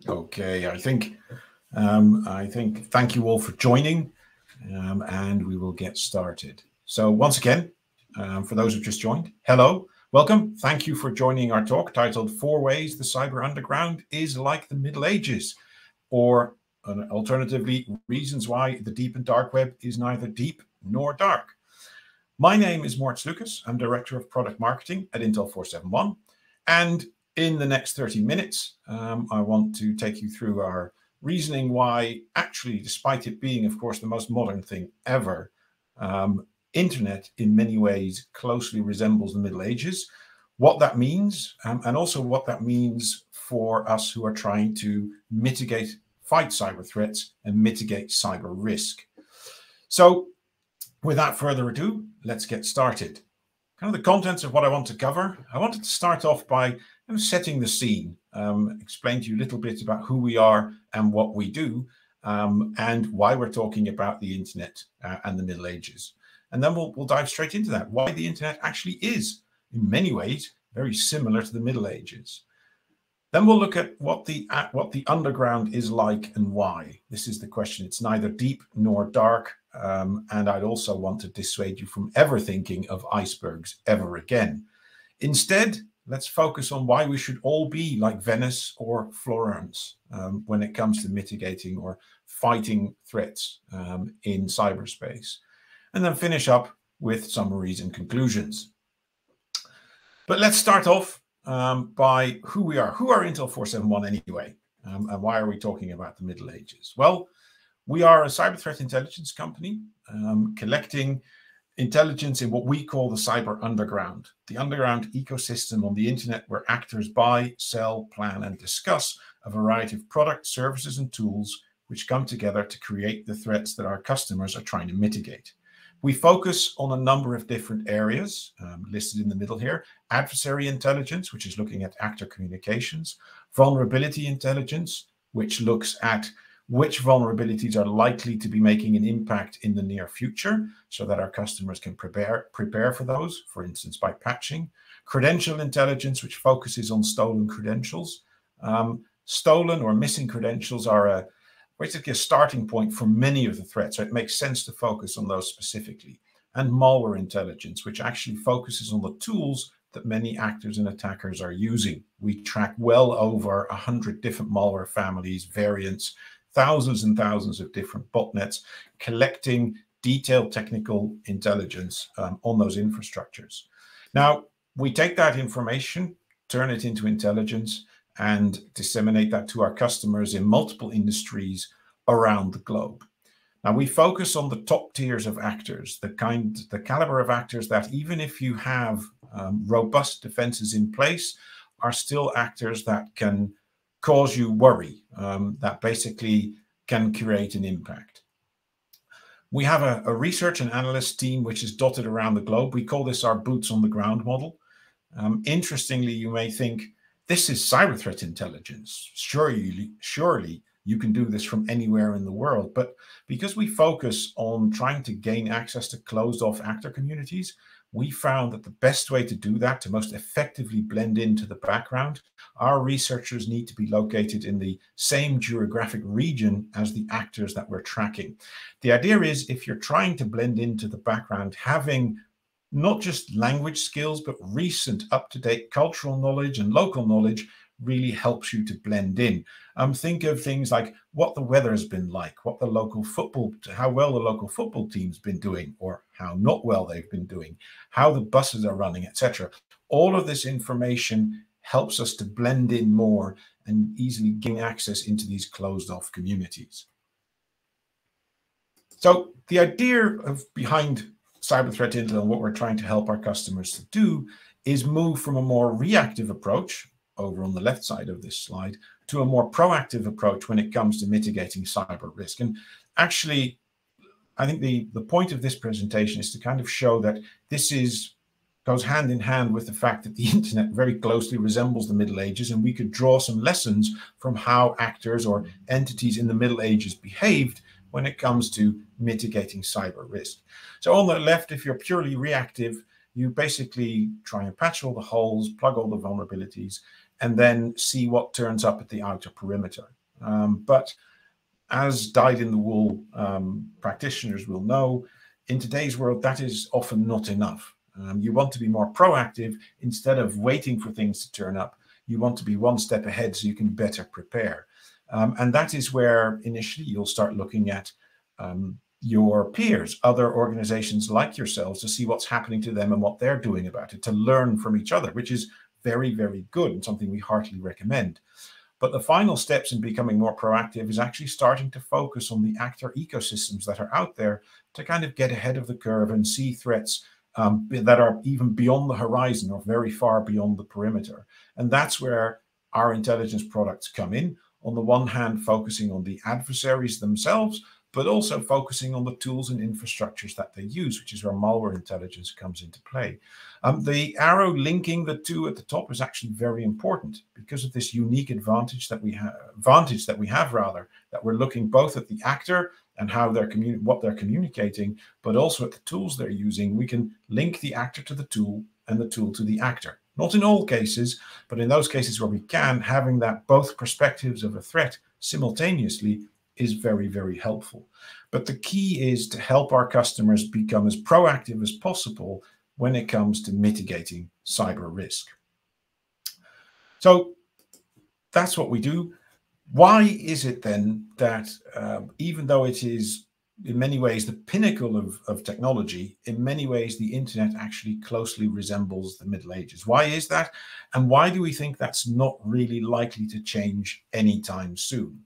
Okay, thank you all for joining, and we will get started. So once again, for those who've just joined, hello, welcome. Thank you for joining our talk titled Four Ways the Cyber Underground is Like the Middle Ages, or alternatively, reasons why the deep and dark web is neither deep nor dark. My name is Moritz Lucas. I'm Director of Product Marketing at Intel 471. And in the next 30 minutes, I want to take you through our reasoning why, actually, despite it being, of course, the most modern thing ever, internet in many ways closely resembles the Middle Ages, what that means, and also what that means for us who are trying to fight cyber threats and mitigate cyber risk. So without further ado, let's get started. Kind of the contents of what I want to cover. I wanted to start off by setting the scene, explain to you a little bit about who we are and what we do, and why we're talking about the internet and the Middle Ages. And then we'll dive straight into that, why the internet actually is, in many ways, very similar to the Middle Ages. Then we'll look at what the underground is like and why. This is the question. It's neither deep nor dark. And I'd also want to dissuade you from ever thinking of icebergs ever again. Instead, let's focus on why we should all be like Venice or Florence when it comes to mitigating or fighting threats in cyberspace. And then finish up with summaries and conclusions. But let's start off by who we are. Who are Intel 471 anyway? And why are we talking about the Middle Ages? Well, we are a cyber threat intelligence company collecting intelligence in what we call the cyber underground, the underground ecosystem on the internet where actors buy, sell, plan, and discuss a variety of products, services, and tools which come together to create the threats that our customers are trying to mitigate. We focus on a number of different areas listed in the middle here. Adversary intelligence, which is looking at actor communications. Vulnerability intelligence, which looks at which vulnerabilities are likely to be making an impact in the near future so that our customers can prepare for those, for instance, by patching. Credential intelligence, which focuses on stolen credentials. Stolen or missing credentials are basically a starting point for many of the threats, so it makes sense to focus on those specifically. And malware intelligence, which actually focuses on the tools that many actors and attackers are using. We track well over 100 different malware families, variants, thousands and thousands of different botnets, collecting detailed technical intelligence on those infrastructures. Now, we take that information, turn it into intelligence, and disseminate that to our customers in multiple industries around the globe. Now, we focus on the top tiers of actors, the caliber of actors that even if you have robust defenses in place, are still actors that can cause you worry, that basically can create an impact. We have a research and analyst team which is dotted around the globe. We call this our boots on the ground model. Interestingly, you may think, this is cyber threat intelligence. Surely you can do this from anywhere in the world. But because we focus on trying to gain access to closed off actor communities, we found that the best way to do that, to most effectively blend into the background, our researchers need to be located in the same geographic region as the actors that we're tracking. The idea is, if you're trying to blend into the background, having not just language skills, but recent up-to-date cultural knowledge and local knowledge really helps you to blend in. Think of things like what the weather has been like, how well the local football team's been doing, or how not well they've been doing, how the buses are running, etc. All of this information helps us to blend in more and easily gain access into these closed-off communities. So the idea behind cyber threat intel and what we're trying to help our customers to do is move from a more reactive approach, over on the left side of this slide, to a more proactive approach when it comes to mitigating cyber risk. And actually, I think the point of this presentation is to kind of show that this goes hand in hand with the fact that the internet very closely resembles the Middle Ages, and we could draw some lessons from how actors or entities in the Middle Ages behaved when it comes to mitigating cyber risk. So on the left, if you're purely reactive, you basically try and patch all the holes, plug all the vulnerabilities, and then see what turns up at the outer perimeter. But as dyed-in-the-wool practitioners will know, in today's world, that is often not enough. You want to be more proactive instead of waiting for things to turn up. You want to be one step ahead so you can better prepare. And that is where initially you'll start looking at your peers, other organizations like yourselves, to see what's happening to them and what they're doing about it, to learn from each other, which is very, very good and something we heartily recommend. But the final steps in becoming more proactive is actually starting to focus on the actor ecosystems that are out there to kind of get ahead of the curve and see threats that are even beyond the horizon or very far beyond the perimeter. And that's where our intelligence products come in. On the one hand, focusing on the adversaries themselves, but also focusing on the tools and infrastructures that they use, which is where malware intelligence comes into play. The arrow linking the two at the top is actually very important because of this unique advantage that we have, that we're looking both at the actor and how what they're communicating, but also at the tools they're using. We can link the actor to the tool and the tool to the actor. Not in all cases, but in those cases where we can, having that both perspectives of a threat simultaneously is very, very helpful. But the key is to help our customers become as proactive as possible when it comes to mitigating cyber risk. So that's what we do. Why is it then that even though it is in many ways the pinnacle of technology, in many ways the internet actually closely resembles the Middle Ages? Why is that? And why do we think that's not really likely to change anytime soon?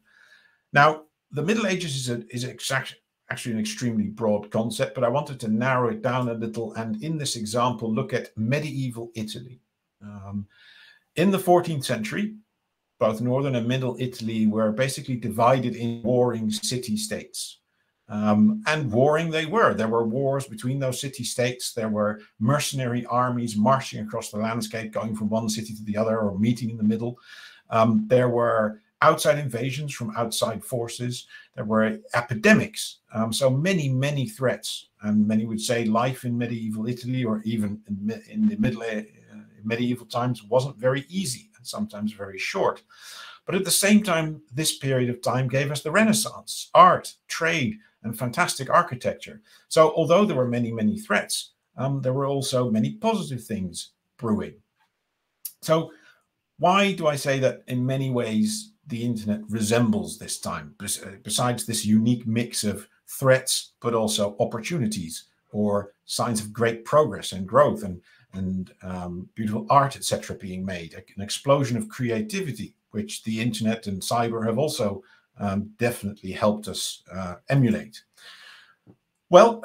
Now, the Middle Ages is actually an extremely broad concept, but I wanted to narrow it down a little, and in this example, look at medieval Italy. In the 14th century, both northern and middle Italy were basically divided in warring city-states. And warring they were. There were wars between those city-states. There were mercenary armies marching across the landscape, going from one city to the other or meeting in the middle. There were outside invasions from outside forces. There were epidemics. So many, many threats. And many would say life in medieval Italy, or even in the medieval times, wasn't very easy and sometimes very short. But at the same time, this period of time gave us the Renaissance, art, trade, and fantastic architecture. So although there were many, many threats, there were also many positive things brewing. So why do I say that in many ways the internet resembles this time, besides this unique mix of threats, but also opportunities or signs of great progress and growth and beautiful art, etc., being made, an explosion of creativity, which the internet and cyber have also definitely helped us emulate? Well,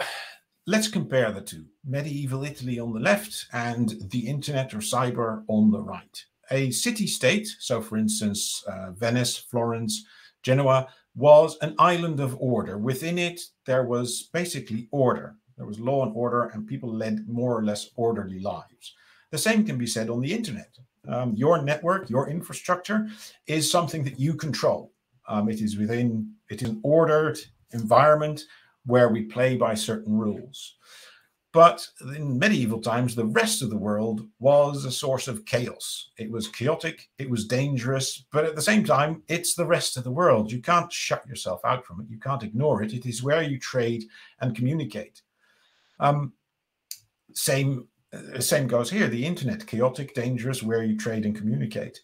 let's compare the two. Medieval Italy on the left and the internet or cyber on the right. A city-state, so for instance, Venice, Florence, Genoa, was an island of order. Within it, there was basically order. There was law and order, and people led more or less orderly lives. The same can be said on the internet. Your network, your infrastructure is something that you control. It is an ordered environment where we play by certain rules. But in medieval times, the rest of the world was a source of chaos. It was chaotic, it was dangerous, but at the same time, it's the rest of the world. You can't shut yourself out from it. You can't ignore it. It is where you trade and communicate. Same goes here. The internet, chaotic, dangerous, where you trade and communicate.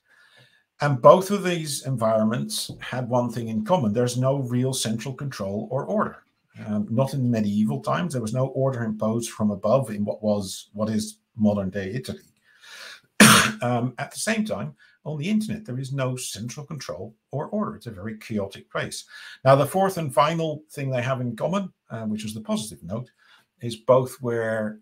And both of these environments had one thing in common. There's no real central control or order. Not in medieval times. There was no order imposed from above in what is modern day Italy. At the same time, on the internet, there is no central control or order. It's a very chaotic place. Now, the fourth and final thing they have in common, which is the positive note, is both where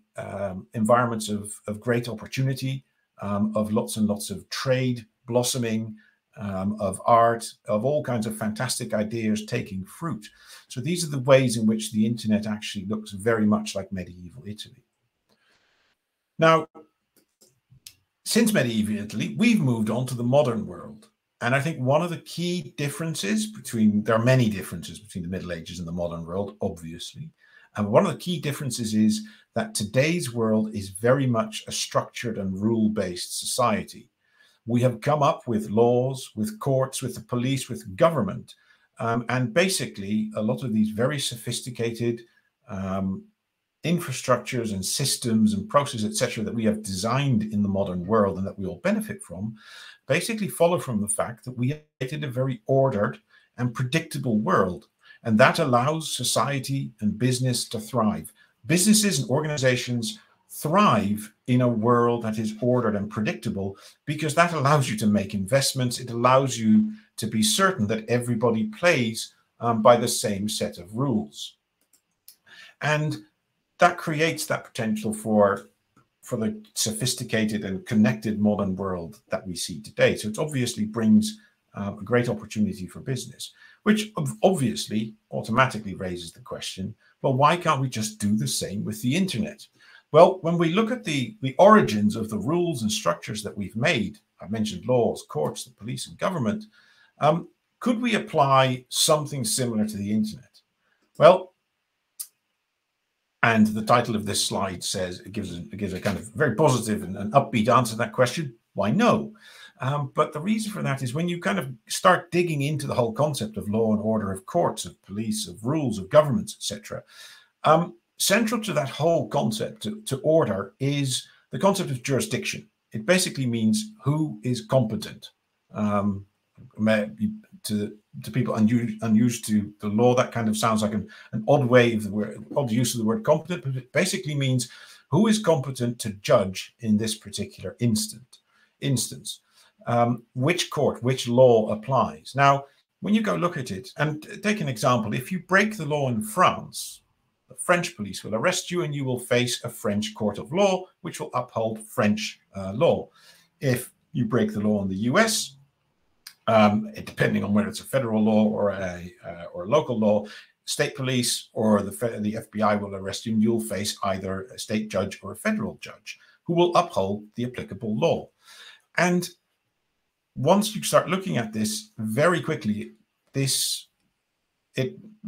environments of great opportunity, of lots and lots of trade blossoming, of art, of all kinds of fantastic ideas taking fruit. So these are the ways in which the internet actually looks very much like medieval Italy. Now, since medieval Italy, we've moved on to the modern world. And I think one of the key differences there are many differences between the Middle Ages and the modern world, obviously. And one of the key differences is that today's world is very much a structured and rule-based society. we have come up with laws, with courts, with the police, with government. And basically, a lot of these very sophisticated infrastructures and systems and processes, etc., that we have designed in the modern world and that we all benefit from, basically follow from the fact that we have created a very ordered and predictable world. And that allows society and business to thrive. Businesses and organizations thrive in a world that is ordered and predictable because that allows you to make investments. It allows you to be certain that everybody plays by the same set of rules. And that creates that potential for the sophisticated and connected modern world that we see today. So it obviously brings a great opportunity for business, which obviously automatically raises the question, well, why can't we just do the same with the internet? Well, when we look at the origins of the rules and structures that we've made, I mentioned laws, courts, the police and government, could we apply something similar to the internet? Well, and the title of this slide says, it gives a kind of very positive and an upbeat answer to that question. Why no? But the reason for that is when you kind of start digging into the whole concept of law and order, of courts, of police, of rules, of governments, etc., central to that whole concept to order is the concept of jurisdiction. It basically means who is competent. To people unused to the law, that kind of sounds like an odd way of the word, odd use of the word competent, but it basically means who is competent to judge in this particular instance. Which court, which law applies. Now, when you go look at it, and take an example, if you break the law in France, the French police will arrest you and you will face a French court of law, which will uphold French law. If you break the law in the US, depending on whether it's a federal law or a local law, state police or the FBI will arrest you and you'll face either a state judge or a federal judge who will uphold the applicable law. And once you start looking at this very quickly,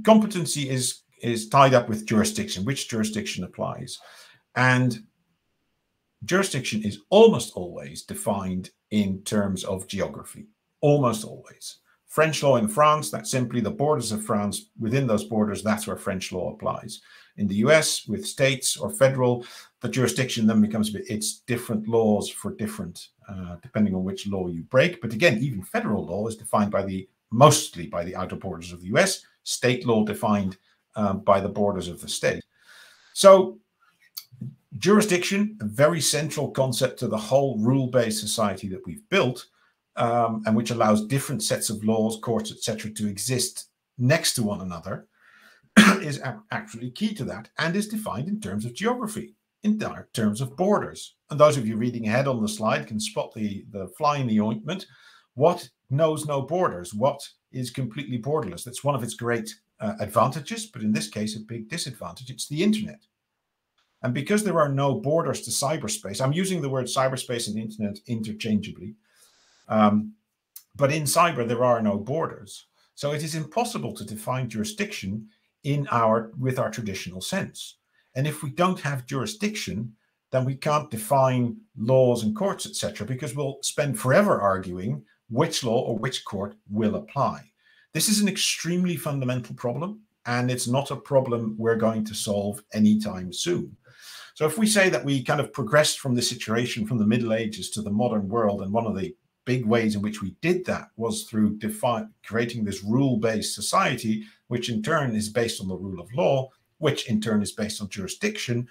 competency is tied up with jurisdiction, which jurisdiction applies. And jurisdiction is almost always defined in terms of geography, almost always. French law in France, that's simply the borders of France. Within those borders, that's where French law applies. In the US, with states or federal, the jurisdiction then becomes it's different laws for different, depending on which law you break. But again, even federal law is defined mostly by the outer borders of the US, state law defined by the borders of the state. So jurisdiction, a very central concept to the whole rule-based society that we've built, and which allows different sets of laws, courts, etc., to exist next to one another, is actually key to that and is defined in terms of geography, in terms of borders. And those of you reading ahead on the slide can spot the fly in the ointment. What knows no borders? What is completely borderless? That's one of its great advantages, but in this case, a big disadvantage. It's the internet. And because there are no borders to cyberspace, I'm using the word cyberspace and internet interchangeably, but in cyber, there are no borders. So it is impossible to define jurisdiction with our traditional sense. And if we don't have jurisdiction, then we can't define laws and courts, etc., because we'll spend forever arguing which law or which court will apply. This is an extremely fundamental problem, and it's not a problem we're going to solve anytime soon. So if we say that we kind of progressed from the situation from the Middle Ages to the modern world, and one of the big ways in which we did that was through creating this rule-based society, which in turn is based on the rule of law, which in turn is based on jurisdiction,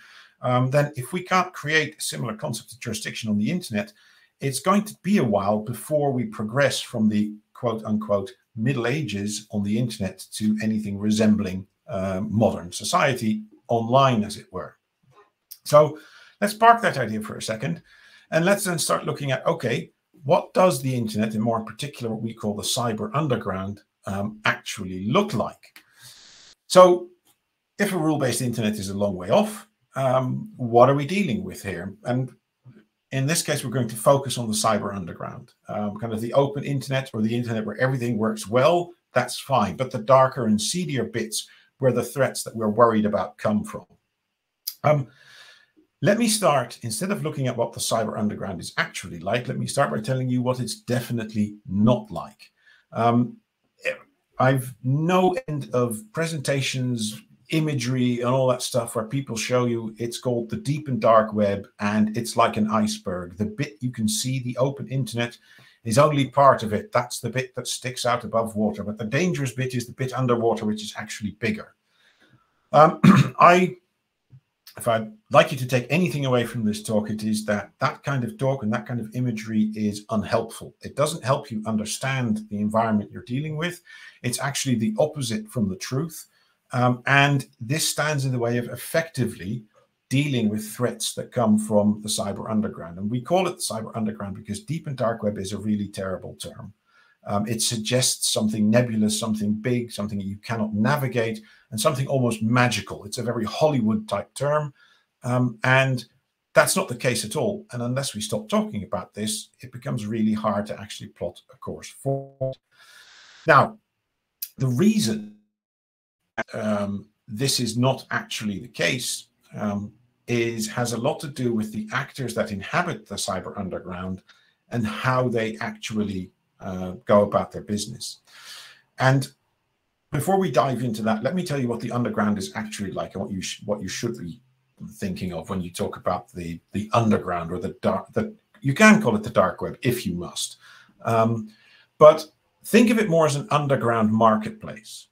then if we can't create a similar concept of jurisdiction on the internet, it's going to be a while before we progress from the quote-unquote Middle Ages on the internet to anything resembling modern society online, as it were. So let's park that idea for a second, and let's then start looking at, okay, what does the internet, and more in particular what we call the cyber underground, actually look like? So if a rule-based internet is a long way off, what are we dealing with here? And in this case, we're going to focus on the cyber underground, kind of the open internet, or the internet where everything works well. That's fine. But the darker and seedier bits where the threats that we're worried about come from. Let me start, instead of looking at what the cyber underground is actually like, let me start by telling you what it's definitely not like. I've no end of presentations, imagery, and all that stuff where people show you it's called the deep and dark web, and it's like an iceberg. The bit you can see, the open internet, is only part of it. That's the bit that sticks out above water. But the dangerous bit is the bit underwater, which is actually bigger. If I'd like you to take anything away from this talk, it is that that kind of talk and that kind of imagery is unhelpful. It doesn't help you understand the environment you're dealing with. It's actually the opposite from the truth. And this stands in the way of effectively dealing with threats that come from the cyber underground. And we call it the cyber underground because deep and dark web is a really terrible term. It suggests something nebulous, something big, something that you cannot navigate, and something almost magical. It's a very Hollywood type term, and that's not the case at all. And unless we stop talking about this, it becomes really hard to actually plot a course forward. Now, the reason this is not actually the case has a lot to do with the actors that inhabit the cyber underground and how they actually go about their business. And before we dive into that, let me tell you what the underground is actually like and what you should be thinking of when you talk about the underground, or the dark. You can call it the dark web if you must, but think of it more as an underground marketplace.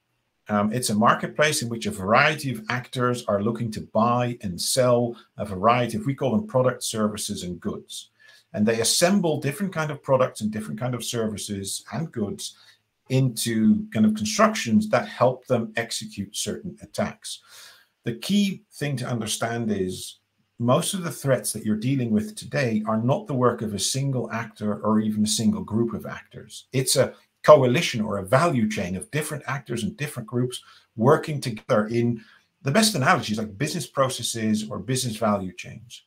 It's a marketplace in which a variety of actors are looking to buy and sell a variety of, we call them products, services, and goods. And they assemble different kind of products and different kind of services and goods into kind of constructions that help them execute certain attacks. The key thing to understand is most of the threats that you're dealing with today are not the work of a single actor or even a single group of actors. It's a coalition or a value chain of different actors and different groups working together in, the best analogies, like business processes or business value chains.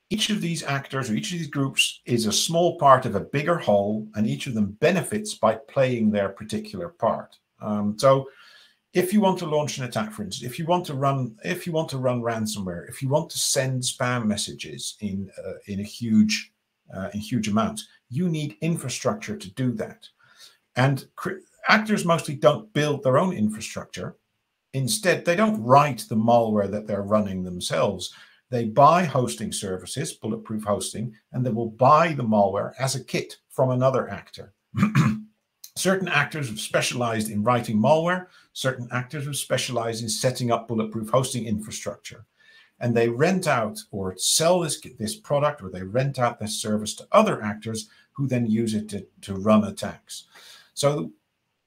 Each of these actors or each of these groups is a small part of a bigger whole, and each of them benefits by playing their particular part. So if you want to launch an attack, for instance, if you want to run ransomware, if you want to send spam messages in huge amounts, you need infrastructure to do that. And actors mostly don't build their own infrastructure. Instead, they don't write the malware that they're running themselves. They buy hosting services, bulletproof hosting, and they will buy the malware as a kit from another actor. Certain actors have specialized in writing malware. Certain actors have specialized in setting up bulletproof hosting infrastructure. And they rent out or sell this product, or they rent out this service to other actors who then use it to run attacks. So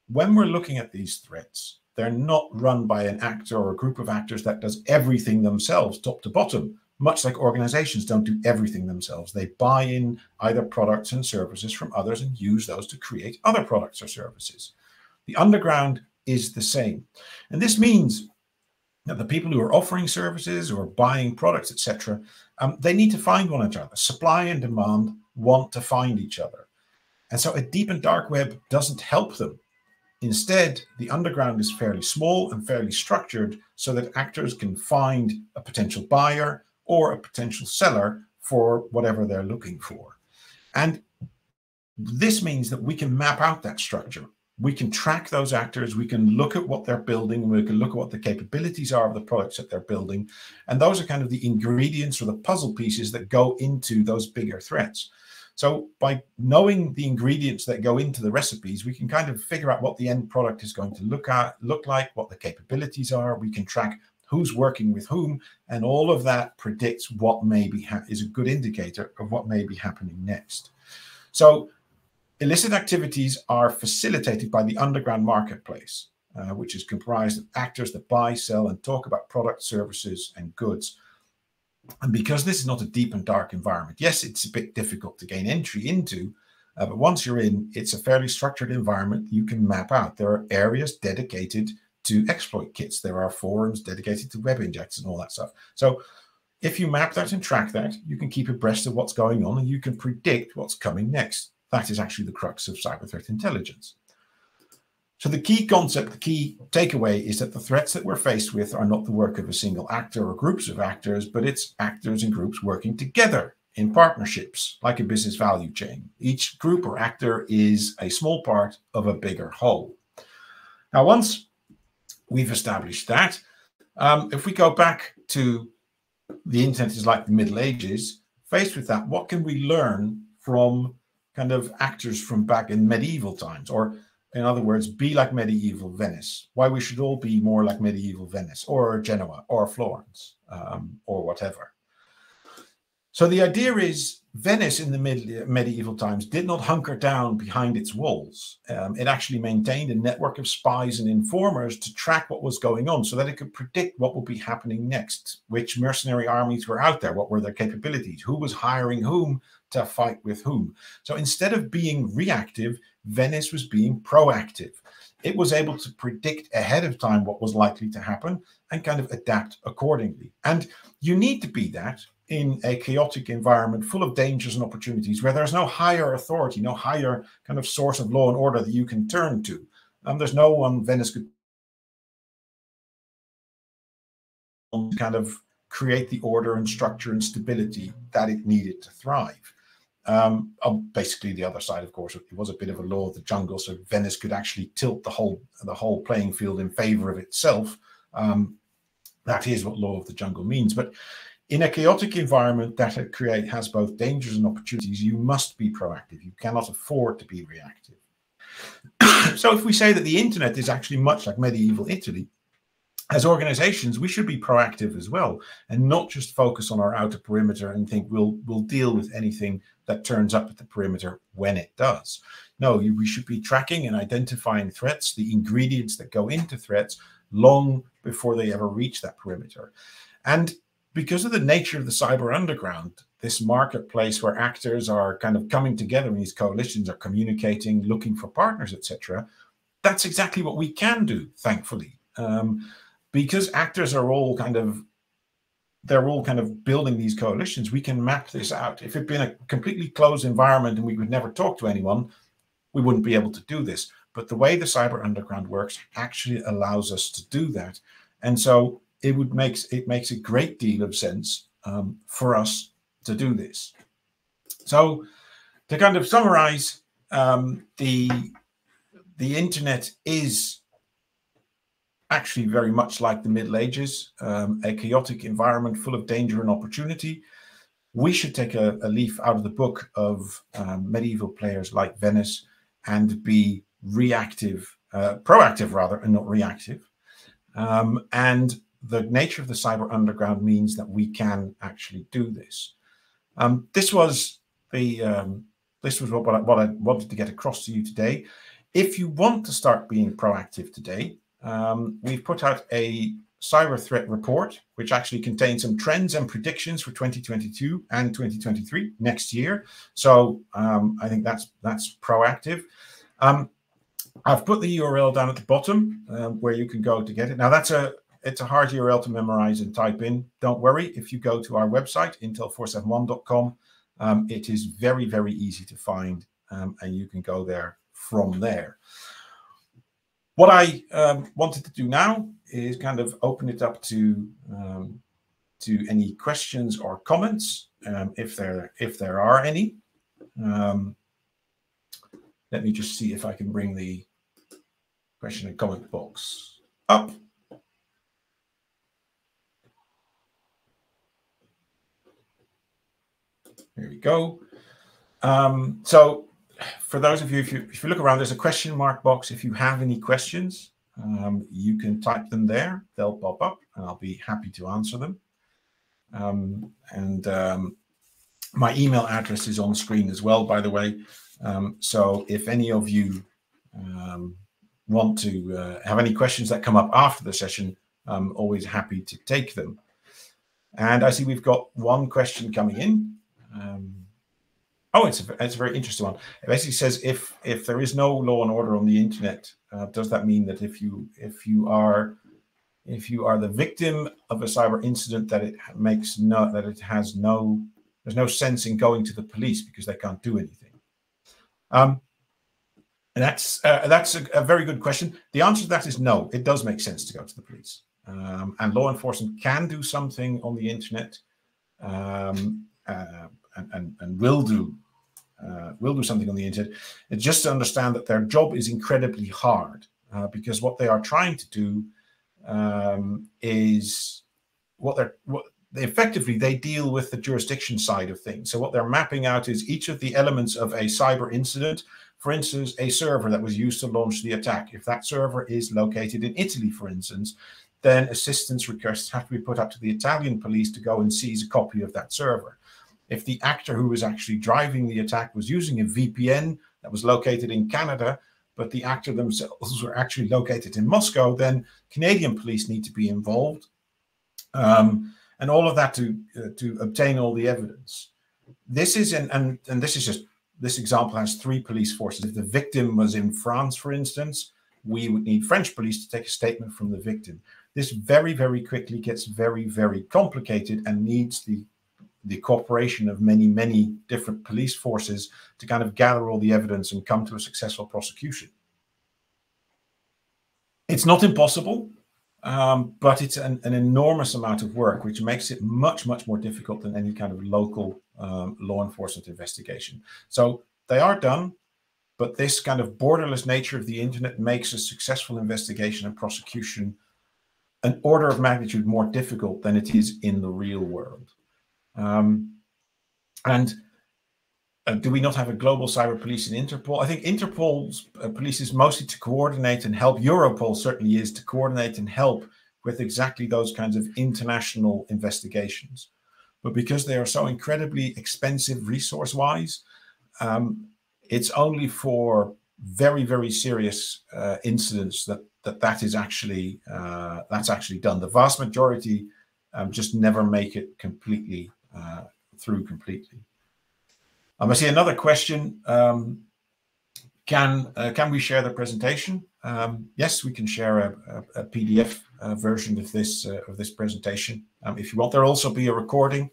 when we're looking at these threats, they're not run by an actor or a group of actors that does everything themselves, top to bottom. Much like organizations don't do everything themselves. They buy in either products and services from others and use those to create other products or services. The underground is the same. And this means that the people who are offering services or buying products, etc., they need to find one another. Supply and demand want to find each other. And so a deep and dark web doesn't help them. Instead, the underground is fairly small and fairly structured so that actors can find a potential buyer or a potential seller for whatever they're looking for. And this means that we can map out that structure. We can track those actors. We can look at what they're building. We can look at what the capabilities are of the products that they're building. And those are kind of the ingredients or the puzzle pieces that go into those bigger threats. So by knowing the ingredients that go into the recipes, we can kind of figure out what the end product is going to look like, what the capabilities are. We can track who's working with whom, and all of that predicts what maybe is a good indicator of what may be happening next. So illicit activities are facilitated by the underground marketplace, which is comprised of actors that buy, sell, and talk about products, services, and goods. And because this is not a deep and dark environment, yes, it's a bit difficult to gain entry into, but once you're in, it's a fairly structured environment you can map out. There are areas dedicated to exploit kits. There are forums dedicated to web injects and all that stuff. So if you map that and track that, you can keep abreast of what's going on and you can predict what's coming next. That is actually the crux of cyber threat intelligence. So the key concept, the key takeaway is that the threats that we're faced with are not the work of a single actor or groups of actors, but it's actors and groups working together in partnerships, like a business value chain. Each group or actor is a small part of a bigger whole. Now, once we've established that, if we go back to the internet is like the Middle Ages, faced with that, what can we learn from kind of actors from back in medieval times? Or in other words, be like medieval Venice. Why we should all be more like medieval Venice or Genoa or Florence or whatever. So the idea is Venice in the medieval times did not hunker down behind its walls. It actually maintained a network of spies and informers to track what was going on so that it could predict what would be happening next, which mercenary armies were out there, what were their capabilities, who was hiring whom to fight with whom. So instead of being reactive, Venice was being proactive. It was able to predict ahead of time what was likely to happen and kind of adapt accordingly. And you need to be that in a chaotic environment full of dangers and opportunities where there's no higher authority, no higher kind of source of law and order that you can turn to. There's no one Venice could kind of create the order and structure and stability that it needed to thrive. Basically, the other side, of course, it was a bit of a law of the jungle, so Venice could actually tilt the whole playing field in favor of itself. That is what law of the jungle means. But in a chaotic environment that has both dangers and opportunities, you must be proactive. You cannot afford to be reactive. So if we say that the internet is actually much like medieval Italy, as organizations, we should be proactive as well and not just focus on our outer perimeter and think we'll deal with anything that turns up at the perimeter when it does. No, we should be tracking and identifying threats, the ingredients that go into threats, long before they ever reach that perimeter. And because of the nature of the cyber underground, this marketplace where actors are kind of coming together in these coalitions, are communicating, looking for partners, etc., that's exactly what we can do, thankfully. Because actors are all kind of building these coalitions, we can map this out. If it'd been a completely closed environment and we would never talk to anyone, we wouldn't be able to do this. But the way the cyber underground works actually allows us to do that. And so it makes a great deal of sense for us to do this. So to kind of summarize, the internet is actually very much like the Middle Ages, a chaotic environment full of danger and opportunity. We should take a leaf out of the book of medieval players like Venice and be reactive, proactive rather, and not reactive. And the nature of the cyber underground means that we can actually do this. This was what I wanted to get across to you today. If you want to start being proactive today, we've put out a cyber threat report, which actually contains some trends and predictions for 2022 and 2023 next year. So I think that's proactive. I've put the URL down at the bottom where you can go to get it. Now it's a hard URL to memorize and type in. Don't worry, if you go to our website, intel471.com, it is very, very easy to find, and you can go there from there. What I wanted to do now is kind of open it up to any questions or comments, if there are any. Let me just see if I can bring the question and comment box up. Here we go. So for those of you, if you look around, there's a question mark box. If you have any questions, you can type them there. They'll pop up, and I'll be happy to answer them. My email address is on screen as well, by the way. So if any of you want to have any questions that come up after the session, I'm always happy to take them. And I see we've got one question coming in. Oh, it's a very interesting one. It basically says if there is no law and order on the internet, does that mean that if you are the victim of a cyber incident, that there's no sense in going to the police because they can't do anything? And that's a very good question. The answer to that is no. It does make sense to go to the police, and law enforcement can do something on the internet, and will do something on the internet. It's just to understand that their job is incredibly hard, because what they are trying to do is effectively they deal with the jurisdiction side of things. So what they're mapping out is each of the elements of a cyber incident. For instance, a server that was used to launch the attack. If that server is located in Italy, for instance, then assistance requests have to be put up to the Italian police to go and seize a copy of that server. If the actor who was actually driving the attack was using a VPN that was located in Canada, but the actor themselves were actually located in Moscow, then Canadian police need to be involved, and all of that to obtain all the evidence. This is this example has 3 police forces. If the victim was in France, for instance, we would need French police to take a statement from the victim. This very, very quickly gets very, very complicated and needs the cooperation of many, many different police forces to kind of gather all the evidence and come to a successful prosecution. It's not impossible, but it's an enormous amount of work, which makes it much, much more difficult than any kind of local law enforcement investigation. So they are done, but this kind of borderless nature of the internet makes a successful investigation and prosecution an order of magnitude more difficult than it is in the real world. Do we not have a global cyber police in Interpol? I think Interpol's police is mostly to coordinate and help. Europol certainly is to coordinate and help with exactly those kinds of international investigations. But because they are so incredibly expensive resource-wise, it's only for very, very serious incidents that is actually done. The vast majority just never make it completely through completely. I see another question. Can we share the presentation? Yes, we can share a PDF version of this presentation. If you want, there'll also be a recording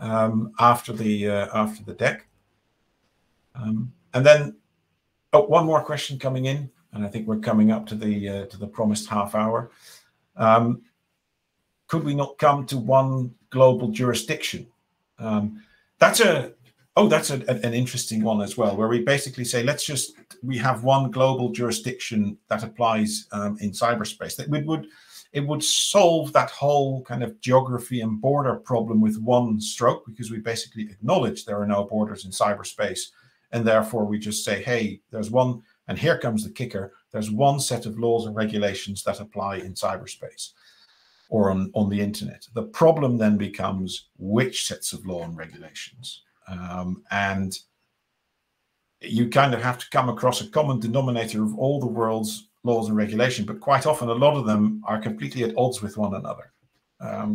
after the deck. And then, one more question coming in, and I think we're coming up to the promised half hour. Could we not come to one global jurisdiction? That's an interesting one as well, where we basically say, we have one global jurisdiction that applies in cyberspace. It would solve that whole kind of geography and border problem with one stroke, because we basically acknowledge there are no borders in cyberspace. And therefore we just say, hey, there's one, and here comes the kicker, there's one set of laws and regulations that apply in cyberspace or on the internet. The problem then becomes which sets of law and regulations. And you kind of have to come across a common denominator of all the world's laws and regulations, but quite often a lot of them are completely at odds with one another.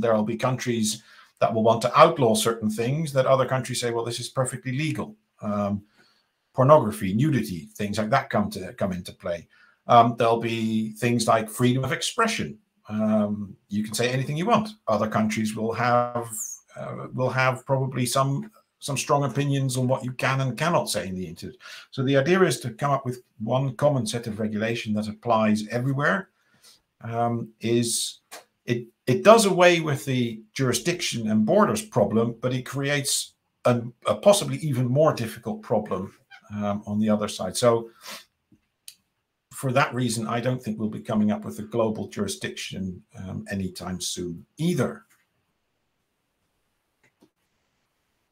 There will be countries that will want to outlaw certain things that other countries say, well, this is perfectly legal. Pornography, nudity, things like that come into play. There'll be things like freedom of expression. You can say anything you want. Other countries will have probably some strong opinions on what you can and cannot say in the internet. So the idea is to come up with one common set of regulation that applies everywhere. It does away with the jurisdiction and borders problem, but it creates a possibly even more difficult problem on the other side. So for that reason, I don't think we'll be coming up with a global jurisdiction anytime soon either.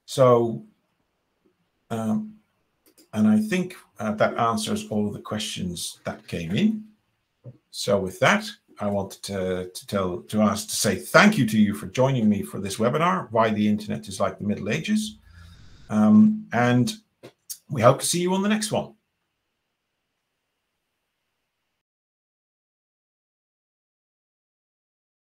So, and I think that answers all of the questions that came in. So with that, I wanted to say thank you to you for joining me for this webinar, Why the Internet is Like the Middle Ages. And we hope to see you on the next one.